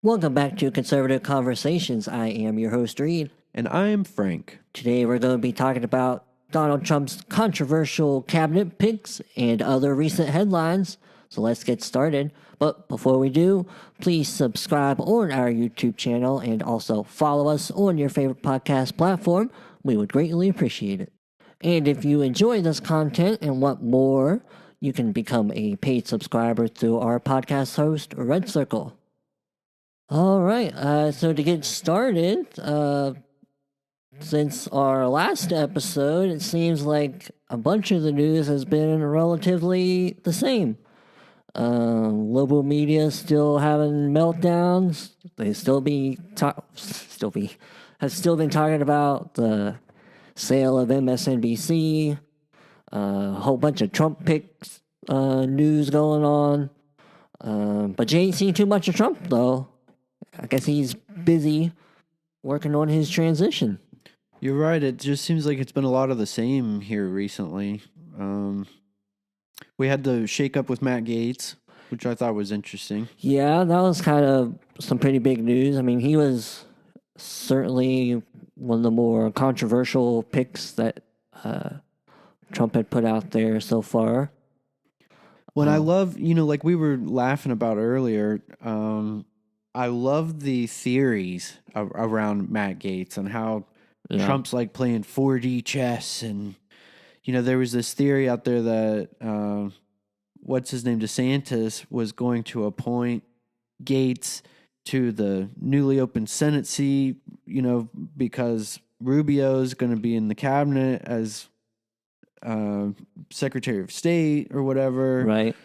Welcome back to Conservative Conversations. I am your host, Reed. And I am Frank. Today we're going to be talking about Donald Trump's controversial cabinet picks and other recent headlines. So let's get started. But before we do, please subscribe on our YouTube channel and also follow us on your favorite podcast platform. We would greatly appreciate it. And if you enjoy this content and want more, you can become a paid subscriber through our podcast host, Red Circle. All right, so to get started, since our last episode, it seems like a bunch of the news has been relatively the same. Global media still having meltdowns. They have still been talking about the sale of MSNBC. A whole bunch of Trump picks news going on. But you ain't seen too much of Trump though. I guess he's busy working on his transition. You're right. It just seems like it's been a lot of the same here recently. We had the shakeup with Matt Gaetz, which I thought was interesting. Yeah, that was kind of some pretty big news. I mean, he was certainly one of the more controversial picks that Trump had put out there so far. What I love, like we were laughing about earlier, I love the theories around Matt Gaetz and how Trump's like playing 4D chess. And, there was this theory out there that, what's his name, DeSantis was going to appoint Gaetz to the newly opened Senate seat, because Rubio's going to be in the cabinet as Secretary of State or whatever. Right.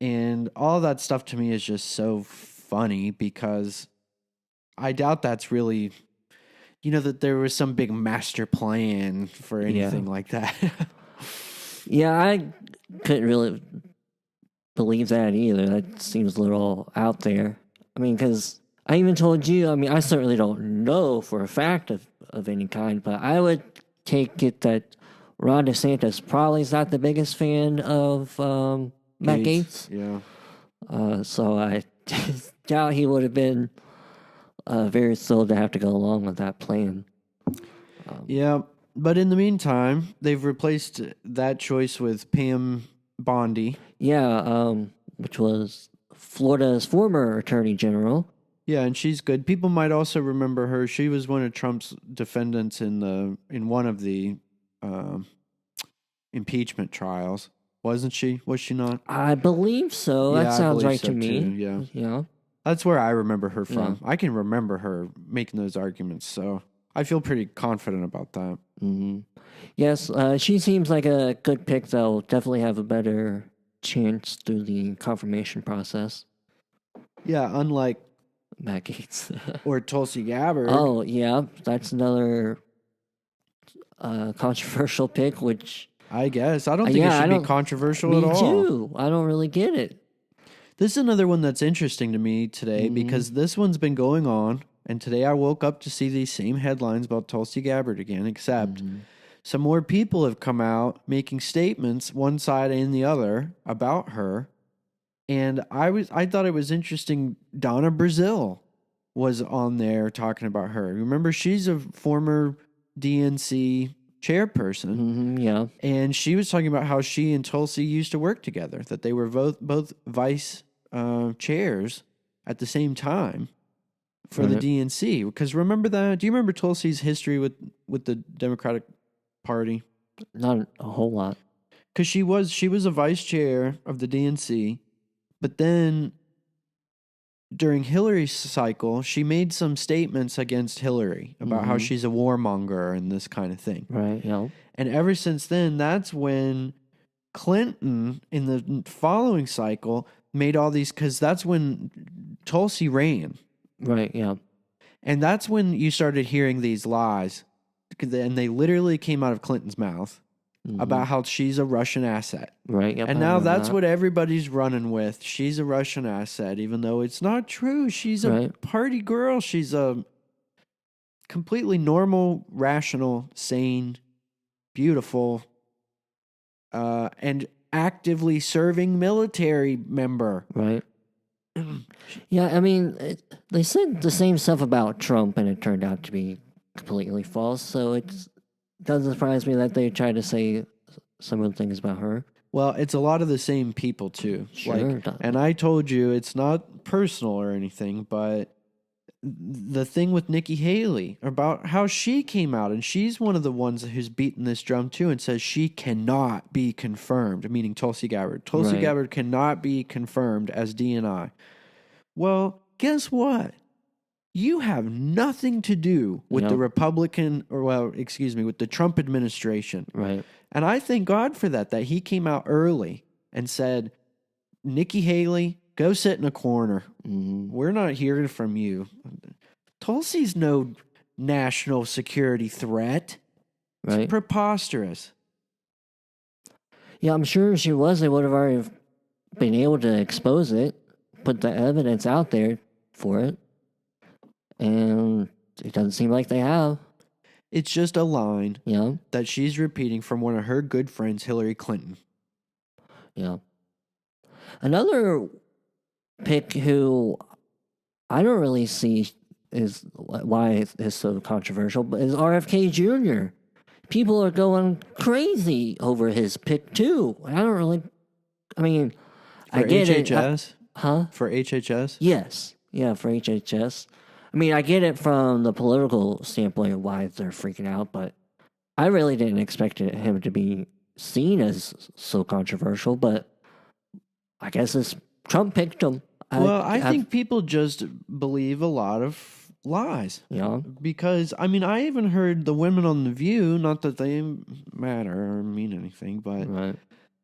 And all that stuff to me is just so funny because I doubt that's really, that there was some big master plan for anything like that. Yeah, I couldn't really believe that either. That seems a little out there. I mean, because I even told you, I certainly don't know for a fact of any kind, but I would take it that Ron DeSantis probably is not the biggest fan of Matt Gaetz. Yeah. So I doubt he would have been very thrilled to have to go along with that plan. Yeah, but in the meantime, they've replaced that choice with Pam Bondi. Yeah, which was Florida's former attorney general. Yeah, and she's good. People might also remember her. She was one of Trump's defendants in one of the impeachment trials, wasn't she? Was she not? I believe so. That sounds right to me. Too, yeah. That's where I remember her from. Yeah. I can remember her making those arguments, so I feel pretty confident about that. Mm-hmm. Yes, she seems like a good pick, though. Definitely have a better chance through the confirmation process. Yeah, unlike Matt Gaetz. or Tulsi Gabbard. Oh, yeah. That's another controversial pick, which I guess. I don't think it should be controversial at all. Me too. I don't really get it. This is another one that's interesting to me today because this one's been going on, and today I woke up to see these same headlines about Tulsi Gabbard again, except some more people have come out making statements, one side and the other, about her. And I thought it was interesting. Donna Brazile was on there talking about her. Remember, she's a former DNC chairperson. Mm-hmm, yeah. And she was talking about how she and Tulsi used to work together, that they were both vice chairs at the same time for the DNC. Because remember that? Do you remember Tulsi's history with the Democratic Party? Not a whole lot. Because she was a vice chair of the DNC, but then during Hillary's cycle, she made some statements against Hillary about how she's a warmonger and this kind of thing. Right, yeah. And ever since then, that's when Clinton, in the following cycle, made all these, because that's when Tulsi ran. Right, yeah. And that's when you started hearing these lies. And they literally came out of Clinton's mouth about how she's a Russian asset. Right, yep. And now that's what everybody's running with. She's a Russian asset, even though it's not true. She's a party girl. She's a completely normal, rational, sane, beautiful, and actively serving military member. Right. Yeah, I mean, they said the same stuff about Trump, and it turned out to be completely false. So it doesn't surprise me that they tried to say some of the things about her. Well, it's a lot of the same people too. Sure. And I told you it's not personal or anything, but the thing with Nikki Haley about how she came out, and she's one of the ones who's beaten this drum too and says she cannot be confirmed, meaning Tulsi Gabbard. Tulsi Gabbard cannot be confirmed as DNI. Well, guess what? You have nothing to do with the Republican, with the Trump administration. Right. And I thank God for that he came out early and said, Nikki Haley, go sit in a corner. We're not hearing from you. Tulsi's no national security threat. Right. It's preposterous. Yeah, I'm sure if she was, they would have already been able to expose it, put the evidence out there for it. And it doesn't seem like they have. It's just a line that she's repeating from one of her good friends, Hillary Clinton. Yeah. Another pick who I don't really see is why it's so controversial, but is RFK Jr. People are going crazy over his pick too. I get HHS? Huh? For HHS? Yes. Yeah, for HHS. I mean, I get it from the political standpoint of why they're freaking out, but I really didn't expect him to be seen as so controversial, but I guess Trump picked him. I think people just believe a lot of lies. Yeah. Because, I mean, I even heard the women on The View, not that they matter or mean anything, but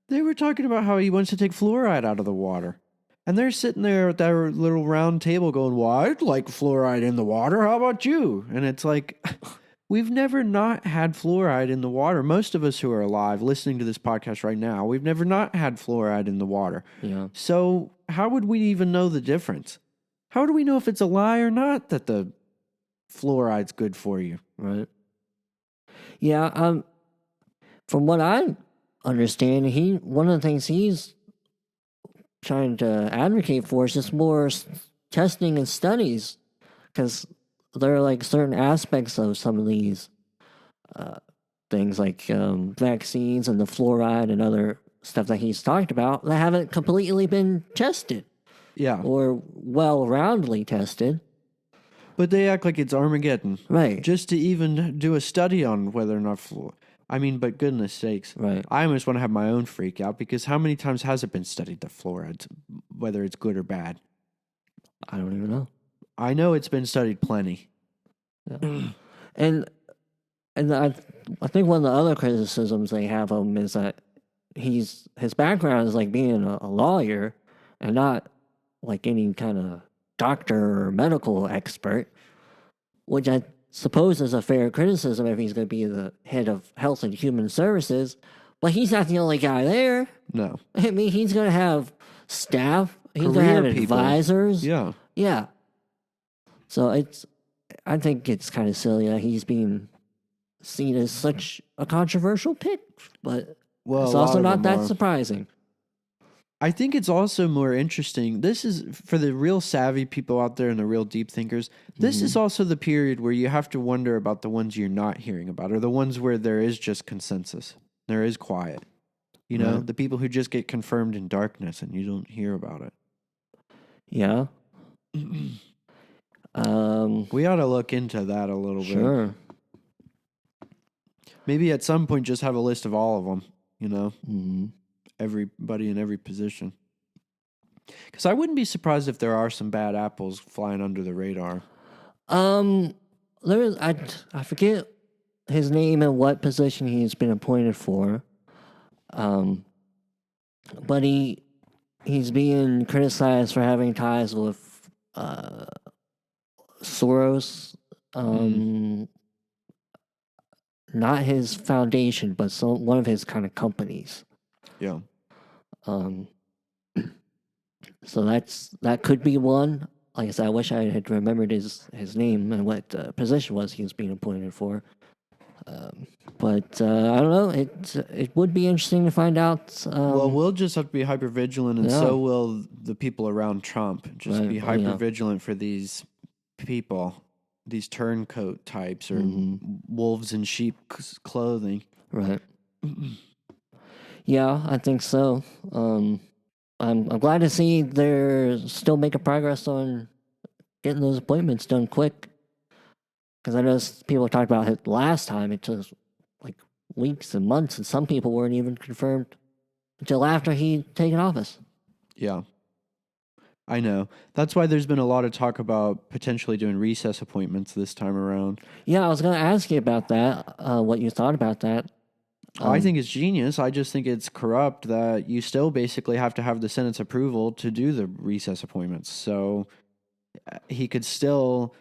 they were talking about how he wants to take fluoride out of the water. And they're sitting there at their little round table going, well, I'd like fluoride in the water. How about you? And it's like, we've never not had fluoride in the water. Most of us who are alive listening to this podcast right now, we've never not had fluoride in the water. Yeah. So how would we even know the difference? How do we know if it's a lie or not that the fluoride's good for you? Right. Yeah. From what I understand, one of the things he's trying to advocate for is just more testing and studies, because there are like certain aspects of some of these things like vaccines and the fluoride and other stuff that he's talked about that haven't completely been tested. Yeah. Or well-roundedly tested. But they act like it's Armageddon. Right. Just to even do a study on whether or not but goodness sakes. Right. I almost want to have my own freak out, because how many times has it been studied, the fluoride, whether it's good or bad? I don't even know. I know it's been studied plenty. Yeah. and I think one of the other criticisms they have of him is that his background is like being a lawyer and not like any kind of doctor or medical expert, which I suppose is a fair criticism if he's going to be the head of Health and Human Services, but he's not the only guy there. No. I mean, he's going to have staff. He's going to Career have people. advisors. Yeah. Yeah. So I think it's kind of silly that he's being seen as such a controversial pick, but it's also not that surprising. I think it's also more interesting. This is for the real savvy people out there and the real deep thinkers. This is also the period where you have to wonder about the ones you're not hearing about, or the ones where there is just consensus. There is quiet. You know, the people who just get confirmed in darkness and you don't hear about it. Yeah. We ought to look into that a little bit. Sure. Maybe at some point just have a list of all of them, you know? Mm-hmm. Everybody in every position. Because I wouldn't be surprised if there are some bad apples flying under the radar. I forget his name and what position he's been appointed for. But he's being criticized for having ties with Soros. Not his foundation, but one of his kind of companies. Yeah. So that could be one. Like I said, I wish I had remembered his name and what position was he was being appointed for. But I don't know. It would be interesting to find out. Well, we'll just have to be hyper vigilant, and so will the people around Trump. Just be hyper vigilant for these people, these turncoat types, or wolves in sheep's clothing. Right. Yeah, I think so. I'm glad to see they're still making progress on getting those appointments done quick. Because I know people talked about it last time. It took like weeks and months, and some people weren't even confirmed until after he'd taken office. Yeah. I know. That's why there's been a lot of talk about potentially doing recess appointments this time around. Yeah, I was going to ask you about that, what you thought about that. I think it's genius. I just think it's corrupt that you still basically have to have the Senate's approval to do the recess appointments. So he could still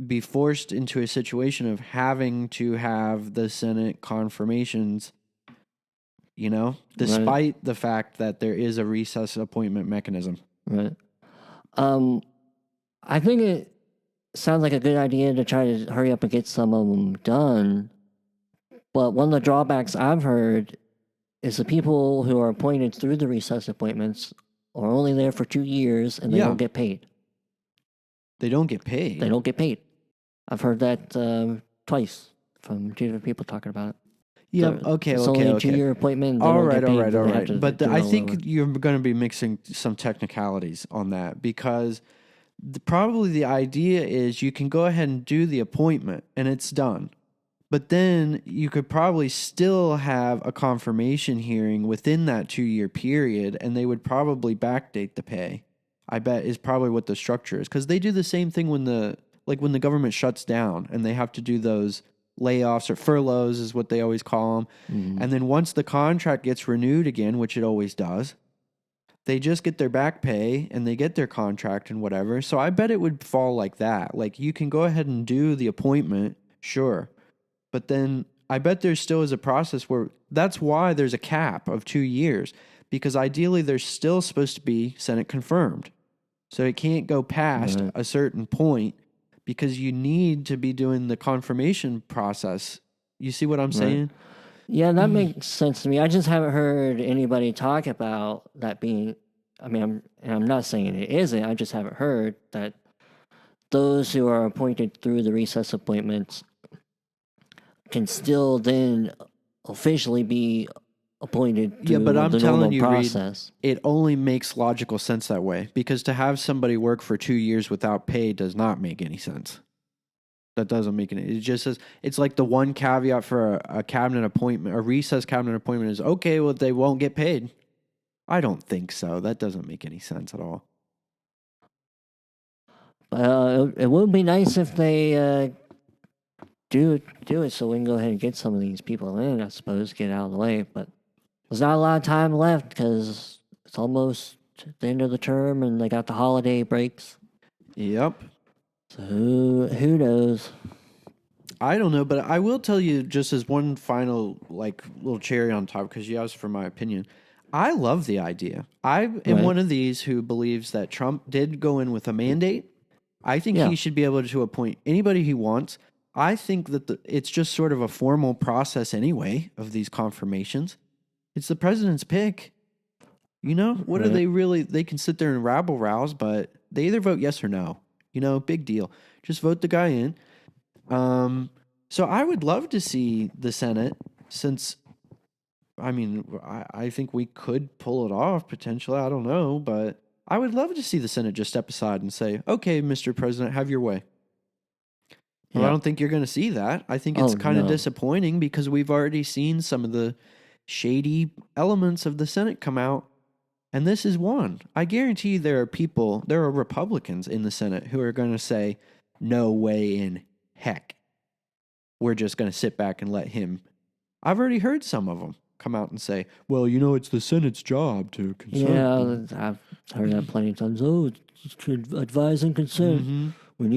be forced into a situation of having to have the Senate confirmations, despite the fact that there is a recess appointment mechanism. Right. I think it sounds like a good idea to try to hurry up and get some of them done. But one of the drawbacks I've heard is the people who are appointed through the recess appointments are only there for 2 years and they don't get paid. They don't get paid? They don't get paid. I've heard that twice from 2 different people talking about it. Yeah, okay. It's only a 2-year appointment. All right. But I think you're going to be mixing some technicalities on that because probably the idea is you can go ahead and do the appointment and it's done. But then you could probably still have a confirmation hearing within that 2-year period, and they would probably backdate the pay. I bet is probably what the structure is, because they do the same thing when the government shuts down and they have to do those layoffs or furloughs is what they always call them. Mm-hmm. And then once the contract gets renewed again, which it always does, they just get their back pay and they get their contract and whatever. So I bet it would fall like that. Like you can go ahead and do the appointment, sure. But then I bet there still is a process where that's why there's a cap of 2 years, because ideally there's still supposed to be Senate confirmed. So it can't go past a certain point because you need to be doing the confirmation process. You see what I'm saying? Yeah, that makes sense to me. I just haven't heard anybody talk about that being, I'm not saying it isn't, I just haven't heard that those who are appointed through the recess appointments can still then officially be appointed through but I'm the telling you, process. Reed, it only makes logical sense that way, because to have somebody work for 2 years without pay does not make any sense. That doesn't make any. It just says it's like the one caveat for a cabinet appointment, a recess cabinet appointment is okay. Well, they won't get paid. I don't think so. That doesn't make any sense at all. It would be nice if they do it so we can go ahead and get some of these people in, I suppose, get out of the way. But there's not a lot of time left because it's almost the end of the term and they got the holiday breaks. Yep. So who knows? I don't know, but I will tell you just as one final little cherry on top, because you asked for my opinion. I love the idea. I am one of these who believes that Trump did go in with a mandate. I think he should be able to appoint anybody he wants. I think that it's just sort of a formal process anyway of these confirmations. It's the president's pick. What are they really? They can sit there and rabble-rouse, but they either vote yes or no. Big deal. Just vote the guy in. So I would love to see the Senate, since, I think we could pull it off potentially. I don't know, but I would love to see the Senate just step aside and say, okay, Mr. President, have your way. Well, I don't think you're going to see that. I think it's kind of disappointing because we've already seen some of the shady elements of the Senate come out, and this is one. I guarantee there are Republicans in the Senate who are going to say, no way in heck. We're just going to sit back and let him. I've already heard some of them come out and say, well, it's the Senate's job to consult. Yeah, I've heard that plenty of times. Oh, it's to advise and consent. Mm-hmm. We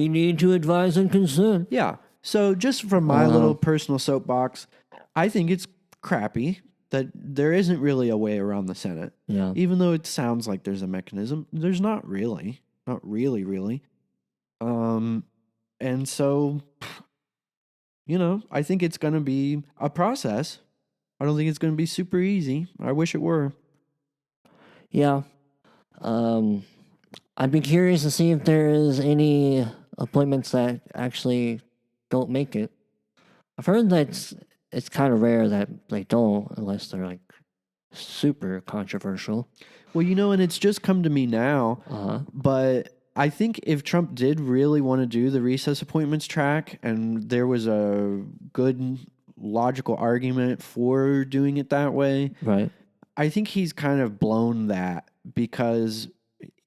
need to advise and consent. Yeah. So just from my little personal soapbox, I think it's crappy that there isn't really a way around the Senate. Yeah. Even though it sounds like there's a mechanism, there's not really. Not really. And so I think it's going to be a process. I don't think it's going to be super easy. I wish it were. Yeah. I'd be curious to see if there's any appointments that actually don't make it. I've heard that it's kind of rare that they don't, unless they're like super controversial. Well, and it's just come to me now, but I think if Trump did really want to do the recess appointments track and there was a good logical argument for doing it that way, right? I think he's kind of blown that because,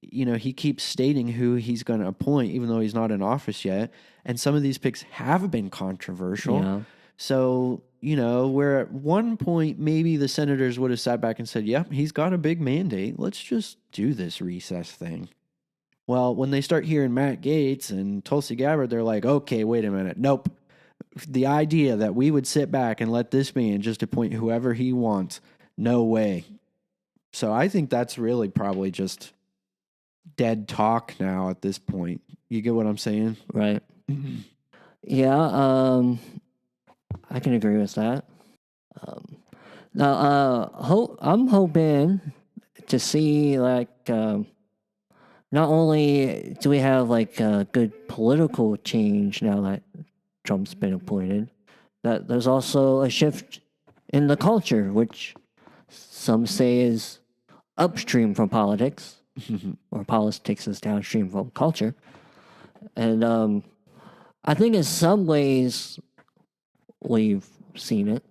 he keeps stating who he's going to appoint, even though he's not in office yet. And some of these picks have been controversial. Yeah. So, where at one point maybe the senators would have sat back and said, yep, he's got a big mandate. Let's just do this recess thing. Well, when they start hearing Matt Gaetz and Tulsi Gabbard, they're like, okay, wait a minute. Nope. The idea that we would sit back and let this man just appoint whoever he wants, no way. So I think that's really probably just dead talk now at this point. You get what I'm saying? Right. Yeah, I can agree with that. Now, I'm hoping to see, like, not only do we have, like, a good political change now that Trump's been appointed, that there's also a shift in the culture, which some say is upstream from politics, or politics is downstream from culture. And I think in some ways we've seen it.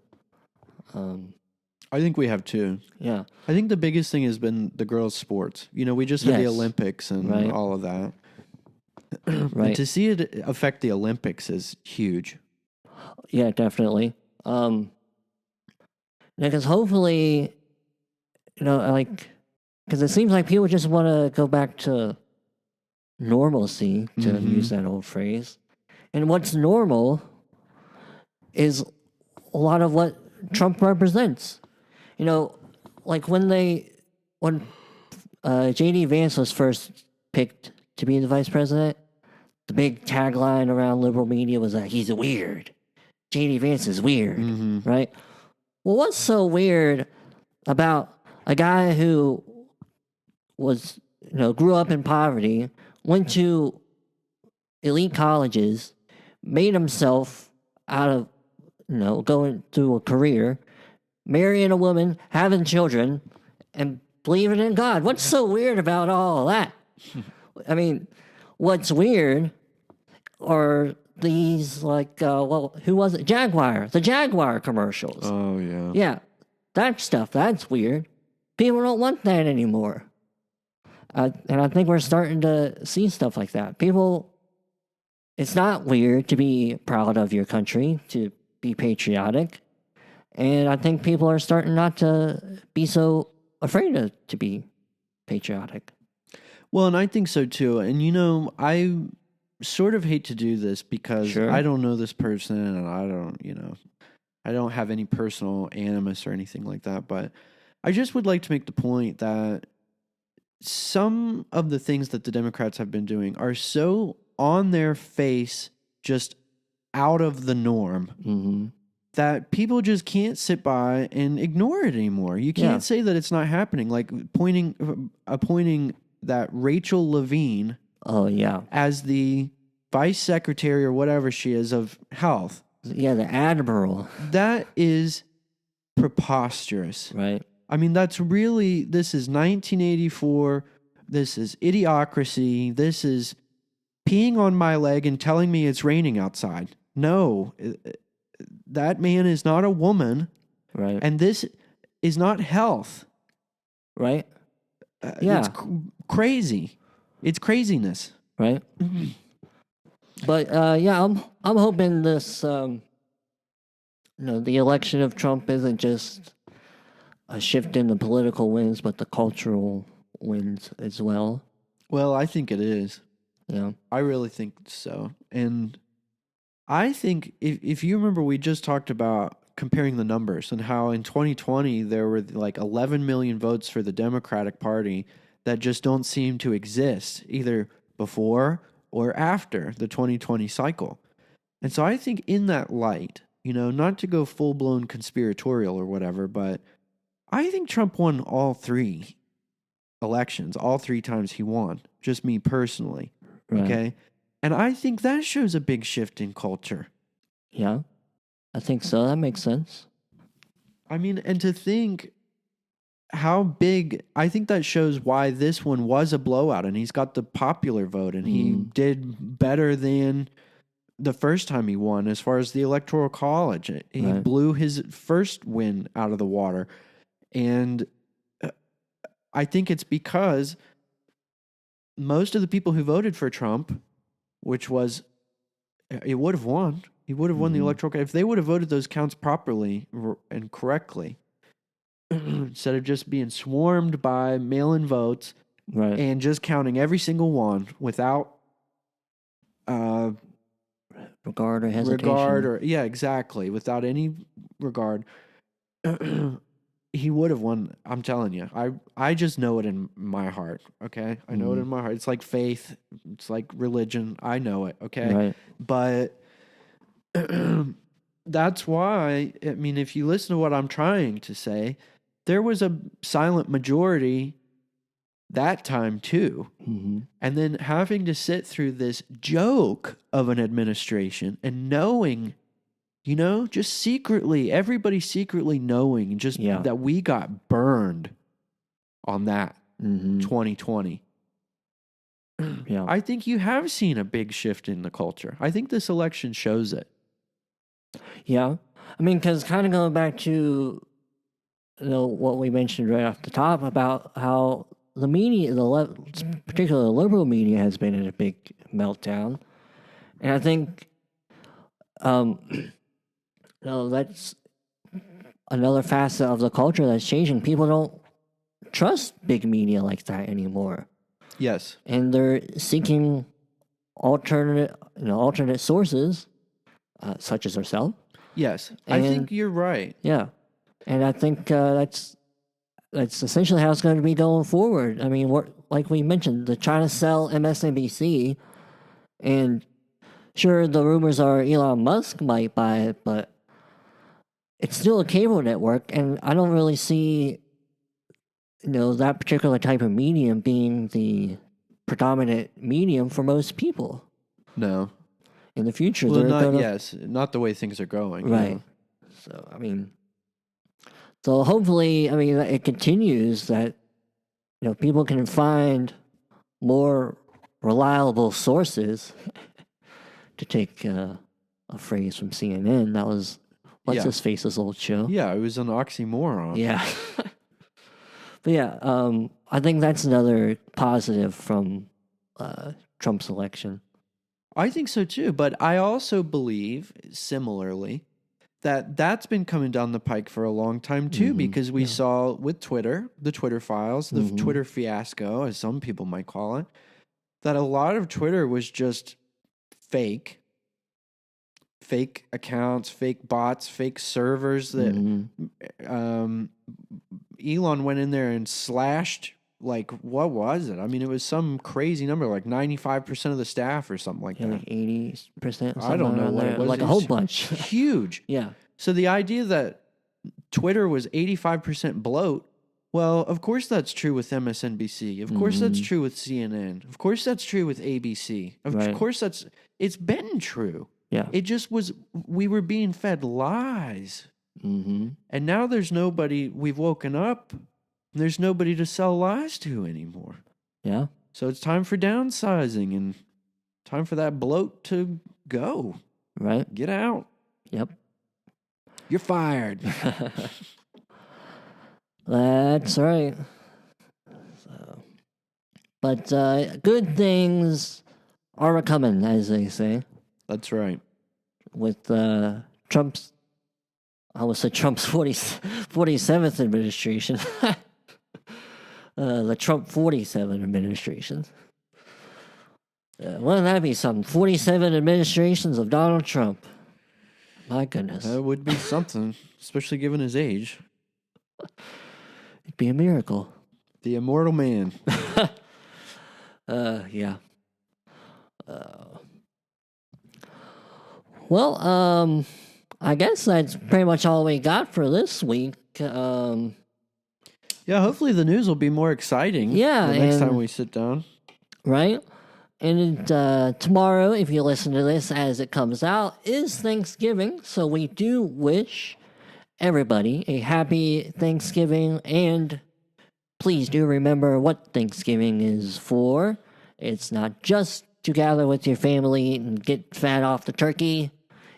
I think we have too. Yeah. I think the biggest thing has been the girls' sports. We just had the Yes. Olympics and Right. all of that. Right. And to see it affect the Olympics is huge. Yeah, definitely. Because hopefully, because it seems like people just want to go back to normalcy, to use that old phrase. And what's normal is a lot of what Trump represents. Like when J.D. Vance was first picked to be the vice president, the big tagline around liberal media was that he's weird. J.D. Vance is weird, right? Well, what's so weird about a guy who was, grew up in poverty, went to elite colleges, made himself out of, going through a career, marrying a woman, having children, and believing in God? What's so weird about all that? I mean, what's weird are these, who was it? Jaguar. The Jaguar commercials. Oh, yeah. Yeah, that stuff, that's weird. People don't want that anymore. And I think we're starting to see stuff like that. It's not weird to be proud of your country, to be patriotic. And I think people are starting not to be so afraid to be patriotic. Well, and I think so too. And I sort of hate to do this because Sure. I don't know this person and I don't have any personal animus or anything like that. But I just would like to make the point that some of the things that the Democrats have been doing are so on their face, just out of the norm, that people just can't sit by and ignore it anymore. You can't say that it's not happening. Like appointing that Rachel Levine as the vice secretary or whatever she is of health. Yeah, the admiral. That is preposterous. Right. I mean, this is 1984. This is idiocracy. This is peeing on my leg and telling me it's raining outside. No, that man is not a woman. Right. And this is not health. Right. Yeah. It's crazy. It's craziness. Right. But I'm hoping this the election of Trump isn't just a shift in the political winds, but the cultural winds as well. Well, I think it is. Yeah. I really think so. And I think if you remember, we just talked about comparing the numbers and how in 2020 there were like 11 million votes for the Democratic Party that just don't seem to exist either before or after the 2020 cycle. And so I think in that light, not to go full-blown conspiratorial or whatever, but I think Trump won all 3 elections, all 3 times he won, just me personally, okay? And I think that shows a big shift in culture. Yeah, I think so. That makes sense. I mean, and to think how big, I think that shows why this one was a blowout, and he's got the popular vote, and he did better than the first time he won as far as the Electoral College. He blew his first win out of the water. And I think it's because most of the people who voted for Trump, which was, it would have won. He would have won the Electoral College. If they would have voted those counts properly and correctly, instead of just being swarmed by mail-in votes and just counting every single one without regard or hesitation. Yeah, exactly. Without any regard, he would have won. I'm telling you. I just know it in my heart, okay? I know it in my heart. It's like faith. It's like religion. I know it, okay? Right. But that's why, I mean, if you listen to what I'm trying to say, there was a silent majority that time too. And then having to sit through this joke of an administration and knowing, just secretly, everybody secretly knowing just that we got burned on that 2020. Yeah. I think you have seen a big shift in the culture. I think this election shows it. Yeah. I mean, because kind of going back to what we mentioned right off the top about how the media, particularly the liberal media, has been in a big meltdown. And I think that's another facet of the culture that's changing. People don't trust big media like that anymore. Yes. And they're seeking alternate sources, such as ourselves. Yes. I think you're right. Yeah. And I think that's essentially how it's going to be going forward. I mean, like we mentioned, they're trying to sell MSNBC, and sure, the rumors are Elon Musk might buy it, but it's still a cable network, and I don't really see, that particular type of medium being the predominant medium for most people. No. In the future, well, not the way things are going. Right. So, I mean... So hopefully, I mean, it continues that, people can find more reliable sources, to take a phrase from CNN. That was, what's his face's old show? Yeah, it was an oxymoron. Yeah. But yeah, I think that's another positive from Trump's election. I think so too, but I also believe, similarly, that's been coming down the pike for a long time too, because we saw with Twitter, the Twitter files, the Twitter fiasco, as some people might call it, that a lot of Twitter was just fake accounts, fake bots, fake servers that Elon went in there and slashed, like, what was it? I mean, it was some crazy number, like 95% of the staff or something like that. Like 80%. I don't know what it was. Like a whole bunch. Huge. Yeah. So the idea that Twitter was 85% bloat, well, of course that's true with MSNBC. Of course that's true with CNN. Of course that's true with ABC. Of course it's been true. Yeah. It just was, we were being fed lies. And now there's nobody, we've woken up, there's nobody to sell lies to anymore. Yeah. So it's time for downsizing and time for that bloat to go. Right. Get out. Yep. You're fired. That's right. So, but good things are coming, as they say. That's right. With Trump's, I would say Trump's 47th administration. The Trump 47 administration. Wouldn't that be something? 47 administrations of Donald Trump. My goodness. That would be something, especially given his age. It'd be a miracle. The immortal man. Yeah. Well, I guess that's pretty much all we got for this week. Yeah, hopefully the news will be more exciting. Yeah, the next time we sit down. Right? And tomorrow, if you listen to this as it comes out, is Thanksgiving. So we do wish everybody a happy Thanksgiving. And please do remember what Thanksgiving is for. It's not just to gather with your family and get fat off the turkey.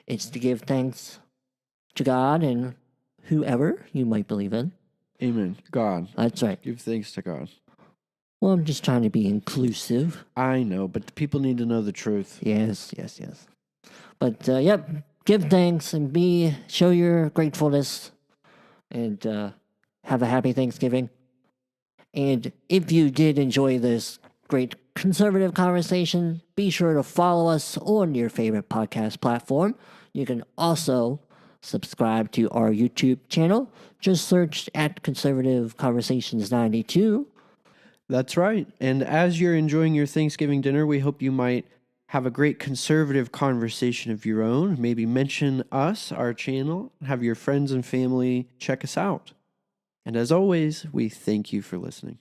It's to give thanks to God and whoever you might believe in. Amen. God. That's right. Give thanks to God. Well, I'm just trying to be inclusive. I know, but the people need to know the truth. Yes. But, yep, give thanks and show your gratefulness and have a happy Thanksgiving. And if you did enjoy this great conservative conversation, be sure to follow us on your favorite podcast platform. You can also subscribe to our YouTube channel. Just search at Conservative Conversations 92. That's right. And as you're enjoying your Thanksgiving dinner, we hope you might have a great conservative conversation of your own. Maybe mention us, our channel, have your friends and family check us out. And as always, we thank you for listening.